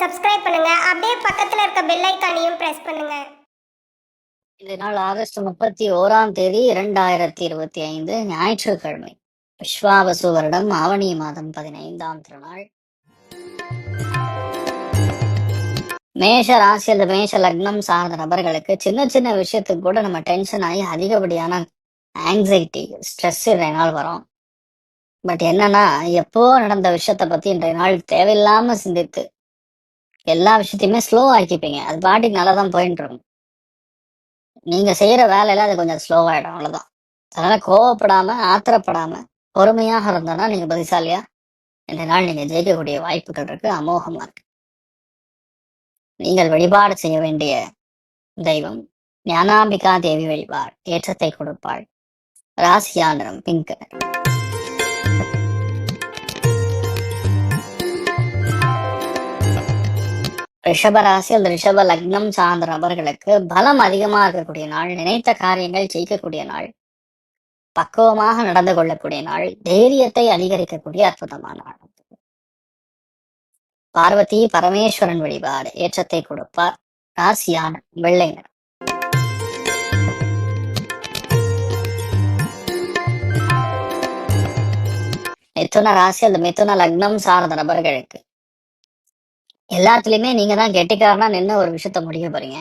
Subscribe பண்ணுங்க. அப்படியே பக்கத்துல இருக்க பெல் ஐகானையும் பிரஸ் பண்ணுங்க. இந்த நாள் ஆகஸ்ட் 31 2025 ஞாயிற்றுக்கிழமை. விஸ்வாவசு வருடம் ஆவணி மாதம் 15ஆம் திருநாள். மேஷ ராசி அல்லது மேஷ லக்னம் சார்ந்த நபர்களுக்கு சின்ன சின்ன விஷயத்துக்கு கூட நம்ம டென்ஷன் ஆகி அதிகப்படியான ஆங்ஸைட்டி ஸ்ட்ரெஸ் இன்றைய நாள் வரும். பட் என்னன்னா, எப்போ நடந்த விஷயத்த பத்தி இன்றைய நாள் தேவையில்லாம சிந்தித்து எல்லா விஷயத்தையுமே ஸ்லோ ஆக்கிப்பீங்க. அது பாட்டுக்கு நல்லா தான் போயிட்டு இருக்கும். நீங்க செய்யற வேலையில அது கொஞ்சம் ஸ்லோவாயிடும், அவ்வளவுதான். அதனால கோவப்படாம ஆத்திரப்படாம பொறுமையாக இருந்தோம்னா நீங்க புத்திசாலியா இந்த நாள் நீங்க ஜெயிக்கக்கூடிய வாய்ப்புகள் இருக்கு, அமோகமா இருக்கு. நீங்கள் வழிபாடு செய்ய வேண்டிய தெய்வம் ஞானாம்பிகா தேவி வழிபாடு ஏற்றத்தை கொடுப்பாள். ராசியா நிறம் பிங்க். ரிஷப ராசி அல்லது ரிஷப லக்னம் சார்ந்த நபர்களுக்கு பலம் அதிகமா இருக்கக்கூடிய நாள், நினைத்த காரியங்கள் ஜெயிக்கக்கூடிய நாள், பக்குவமாக நடந்து கொள்ளக்கூடிய நாள், தைரியத்தை அதிகரிக்கக்கூடிய அற்புதமான நாள். பார்வதி பரமேஸ்வரன் வழிபாடு ஏற்றத்தை கொடுப்பார். ராசியான வெள்ளை நிறம். மிதுன ராசி அல்லது மிதுன லக்னம் சார்ந்த நபர்களுக்கு எல்லாத்துலயுமே நீங்க தான் கெட்டிக்காரனா நின்று ஒரு விஷயத்த முடிக்க போறீங்க.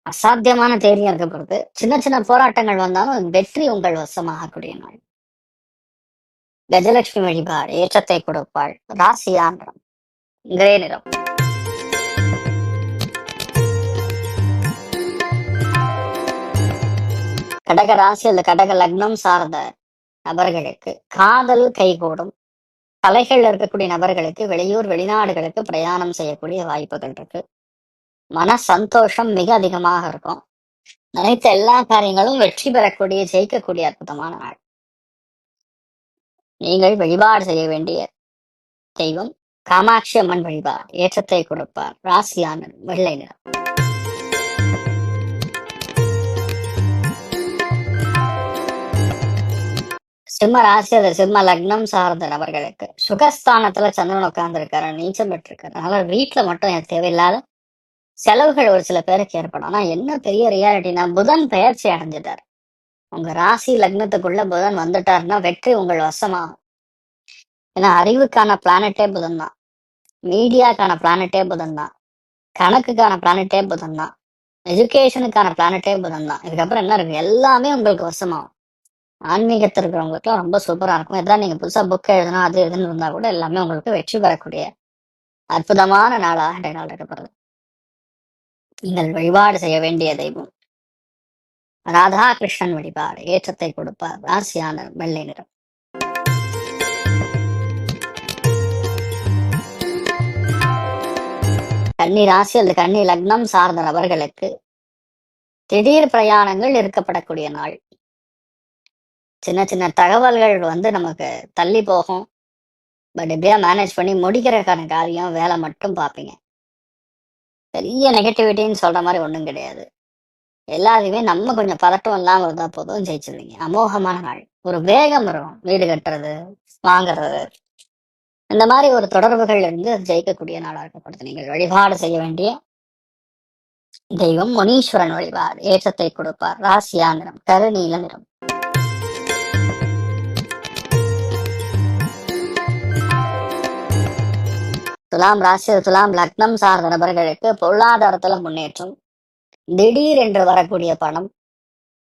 அசாத்தியமான தைரியம் இருக்க பொறுத்து சின்ன சின்ன போராட்டங்கள் வந்தாலும் வெற்றி உங்கள் வசமாகக்கூடிய நாள். கஜலட்சுமி வழிபாடு ஏற்றத்தை கொடுப்பாள். ராசியா நிறம் கிரே நிறம். கடக ராசி அல்லது கடக லக்னம் சார்ந்த நபர்களுக்கு காதல் கைகூடும். கலைகள்ல இருக்கக்கூடிய நபர்களுக்கு வெளியூர் வெளிநாடுகளுக்கு பிரயாணம் செய்யக்கூடிய வாய்ப்புகள் இருக்கு. மன சந்தோஷம் மிக அதிகமாக இருக்கும். நினைத்த எல்லா காரியங்களும் வெற்றி பெறக்கூடிய ஜெயிக்கக்கூடிய அற்புதமான நாள். நீங்கள் வழிபாடு செய்ய வேண்டிய தெய்வம் காமாட்சி அம்மன் வழிபாடு ஏற்றத்தை கொடுப்பார். ராசியான வெள்ளை நிறம். சிம்ம ராசி அல்லது சிம்ம லக்னம் சார்ந்த நபர்களுக்கு சுகஸ்தானத்துல சந்திரன் உட்கார்ந்து இருக்காரு, நீச்சம் பெற்றிருக்காரு. அதனால வீட்டுல மட்டும் எனக்கு தேவையில்லாத செலவுகள் ஒரு சில பேருக்கு ஏற்படும். ஆனா என்ன பெரிய ரியாலிட்டினா, புதன் பெயர்ச்சி அடைஞ்சிட்டார். உங்க ராசி லக்னத்துக்குள்ள புதன் வந்துட்டாருன்னா வெற்றி உங்கள் வசமாகும். ஏன்னா அறிவுக்கான பிளானட்டே புதன் தான், மீடியாக்கான பிளானட்டே புதன் தான், கணக்குக்கான பிளானட்டே புதன் தான், எஜுகேஷனுக்கான பிளானட்டே புதன் தான். இதுக்கப்புறம் என்ன இருக்கு, எல்லாமே உங்களுக்கு வசமாகும். ஆன்மீகத்தில் இருக்கிறவங்களுக்குலாம் ரொம்ப சூப்பரா இருக்கும். எதாவது நீங்க புதுசா புக் எழுதணும் அது எதுன்னு இருந்தா கூட எல்லாமே உங்களுக்கு வெற்றி பெறக்கூடிய அற்புதமான நாளாக இன்றைய நாள் இருக்கப்படுது. நீங்கள் வழிபாடு செய்ய வேண்டிய தெய்வம் ராதாகிருஷ்ணன் வழிபாடு ஏற்றத்தை கொடுப்பார். ராசியான வெள்ளை நிறம். கன்னி ராசி அல்லது கன்னி லக்னம் சார்ந்த நபர்களுக்கு திடீர் பிரயாணங்கள் இருக்கப்படக்கூடிய நாள். சின்ன சின்ன தகவல்கள் நமக்கு தள்ளி போகும். பட் எப்படியா மேனேஜ் பண்ணி முடிக்கிறதுக்கான காரியம் வேலை மட்டும் பார்ப்பீங்க. பெரிய நெகட்டிவிட்டின்னு சொல்ற மாதிரி ஒன்றும் கிடையாது. எல்லாத்தையுமே நம்ம கொஞ்சம் பதட்டம் இல்லாமல் இருந்தா போதும், ஜெயிச்சிருவீங்க. அமோகமான நாள். ஒரு வேகம் வரும், வீடு கட்டுறது வாங்குறது இந்த மாதிரி ஒரு தொடர்புகள் இருந்து ஜெயிக்கக்கூடிய நாளாக இருக்கப்படுது. நீங்கள் வழிபாடு செய்ய வேண்டிய தெய்வம் முனீஸ்வரன் வழிபாடு ஏற்றத்தை கொடுப்பார். ராசியா நிறம் கருநீல நிறம். துலாம் ராசி துலாம் லக்னம் சார்ந்த நபர்களுக்கு பொருளாதாரத்துல முன்னேற்றம், திடீர் என்று வரக்கூடிய பணம்,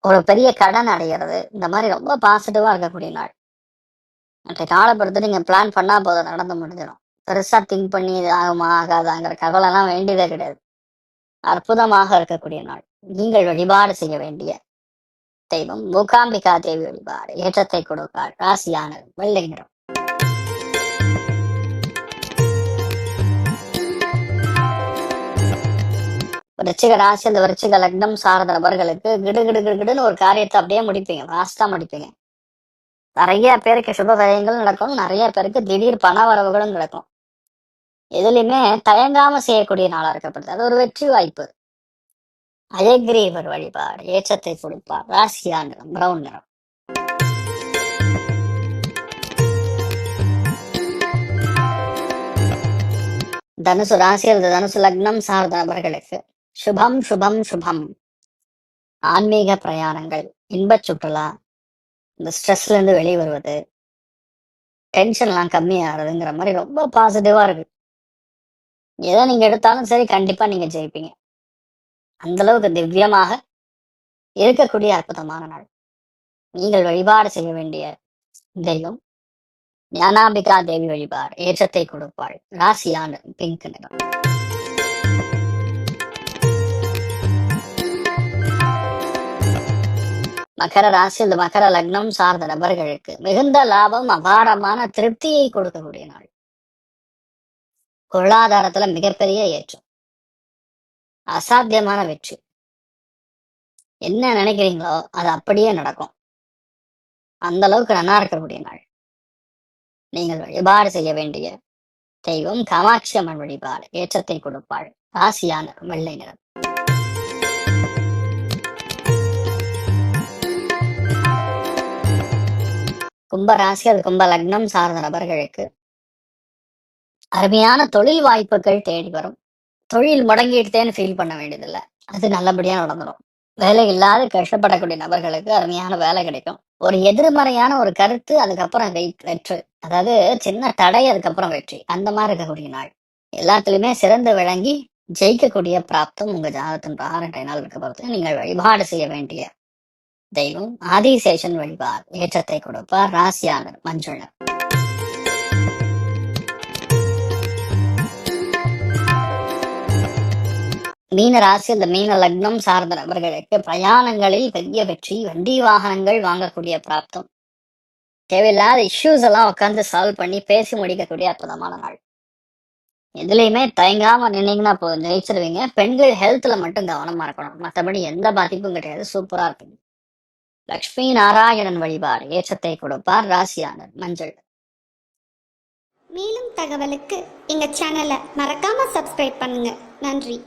ஒரு பெரிய கடன் அடைகிறது, இந்த மாதிரி ரொம்ப பாசிட்டிவா இருக்கக்கூடிய நாள். அன்றைய நாளை பொறுத்து நீங்க பிளான் பண்ணா போதும், நடந்து முடிஞ்சிடும். பெருசா திங்க் பண்ணி இது ஆகுமா ஆகாதாங்கிற கவலை எல்லாம் வேண்டியதே கிடையாது. அற்புதமாக இருக்கக்கூடிய நாள். நீங்கள் வழிபாடு செய்ய வேண்டிய தெய்வம் மூகாம்பிகா தேவி வழிபாடு ஏற்றத்தை கொடுப்பார். ராசியான வெள்ளை நிறம். விருச்சிக ராசி அந்த விருச்சிக லக்னம் சார்ந்த நபர்களுக்கு கிடுகிடுன்னு ஒரு காரியத்தை அப்படியே முடிப்பீங்க, ஃபாஸ்டா முடிப்பீங்க. நிறைய பேருக்கு சுப விரயங்களும் நடக்கும், நிறைய பேருக்கு திடீர் பண வரவுகளும் நடக்கும். எதுலையுமே தயங்காம செய்யக்கூடிய நாளா இருக்கப்படுது. அது ஒரு வெற்றி வாய்ப்பு. அயக்ரீவர் வழிபாடு ஏற்றத்தை கொடுப்பார். ராசியா நிறம் பிரவுன் நிறம். தனுசு ராசி அல்லது தனுசு லக்னம் சார்ந்த நபர்களுக்கு சுபம் சுபம் சுபம். ஆன்மீக பிரயாணங்கள், இன்பச் சுற்றுலா, இந்த ஸ்ட்ரெஸ்ல இருந்து வெளியே வருவது, டென்ஷன்லாம் கம்மியாகிறதுங்கிற மாதிரி ரொம்ப பாசிட்டிவா இருக்கு. எதை நீங்க எடுத்தாலும் சரி, கண்டிப்பா நீங்க ஜெயிப்பீங்க. அந்த அளவுக்கு திவ்யமாக இருக்கக்கூடிய அற்புதமான நாள். நீங்கள் வழிபாடு செய்ய வேண்டிய தெய்வம் ஞானாம்பிகா தேவி வழிபாடு ஏற்றத்தை கொடுப்பாள். ராசியான பிங்க் நிறம். மகர ராசி அல்லது மகர லக்னம் சார்ந்த நபர்களுக்கு மிகுந்த லாபம், அபாரமான திருப்தியை கொடுக்கக்கூடிய நாள். பொருளாதாரத்துல மிகப்பெரிய ஏற்றம், அசாத்தியமான வெற்றி. என்ன நினைக்கிறீங்களோ அது அப்படியே நடக்கும். அந்த அளவுக்கு நல்லா இருக்கக்கூடிய நாள். நீங்கள் வழிபாடு செய்ய வேண்டிய தெய்வம் காமாட்சி அம்மன் வழிபாடு ஏற்றத்தை கொடுப்பாள். ராசியான வெள்ளை நிறம். கும்ப ராசி அது கும்ப லக்னம் சார்ந்த நபர்களுக்கு அருமையான தொழில் வாய்ப்புகள் தேடி வரும். தொழில் முடங்கிடுதேன்னு ஃபீல் பண்ண வேண்டியதில்லை, அது நல்லபடியா நடந்துடும். வேலை இல்லாத கஷ்டப்படக்கூடிய நபர்களுக்கு அருமையான வேலை கிடைக்கும். ஒரு எதிர்மறையான ஒரு கருத்து, அதுக்கப்புறம் வெற்றி, அதாவது சின்ன தடை, அதுக்கப்புறம் வெற்றி, அந்த மாதிரி இருக்கக்கூடிய நாள். எல்லாத்துலயுமே சிறந்து விளங்கி ஜெயிக்கக்கூடிய பிராப்தம் உங்க ஜாதகத்தின் பிரகாரம் நாள் இருக்க பொறுத்து நீங்கள் வழிபாடு செய்ய வேண்டிய தெய்வம் ஆதிசேஷன் வழிபாடு ஏற்றத்தை கொடுப்பார். ராசியான மஞ்சள். மீன ராசி அந்த மீன லக்னம் சார்ந்த நபர்களுக்கு பிரயாணங்களில் பெரிய வெற்றி, வண்டி வாகனங்கள் வாங்கக்கூடிய பிராப்தம், தேவையில்லாத இஷ்யூஸ் எல்லாம் உட்காந்து சால்வ் பண்ணி பேசி முடிக்கக்கூடிய அற்புதமான நாள். எதுலையுமே தயங்காம நின்னீங்கன்னா போதும், ஜெயிச்சிருவீங்க. பெண்கள் ஹெல்த்ல மட்டும் கவனமா இருக்கணும், மற்றபடி எந்த பாதிப்பும் கிடையாது. சூப்பரா இருக்கும். லக்ஷ்மி நாராயணன் வழிபாடு ஏற்றத்தை கொடுப்பார். ராசியான மஞ்சள். மேலும் தகவலுக்கு எங்க சேனலை மறக்காம சப்ஸ்கிரைப் பண்ணுங்க. நன்றி.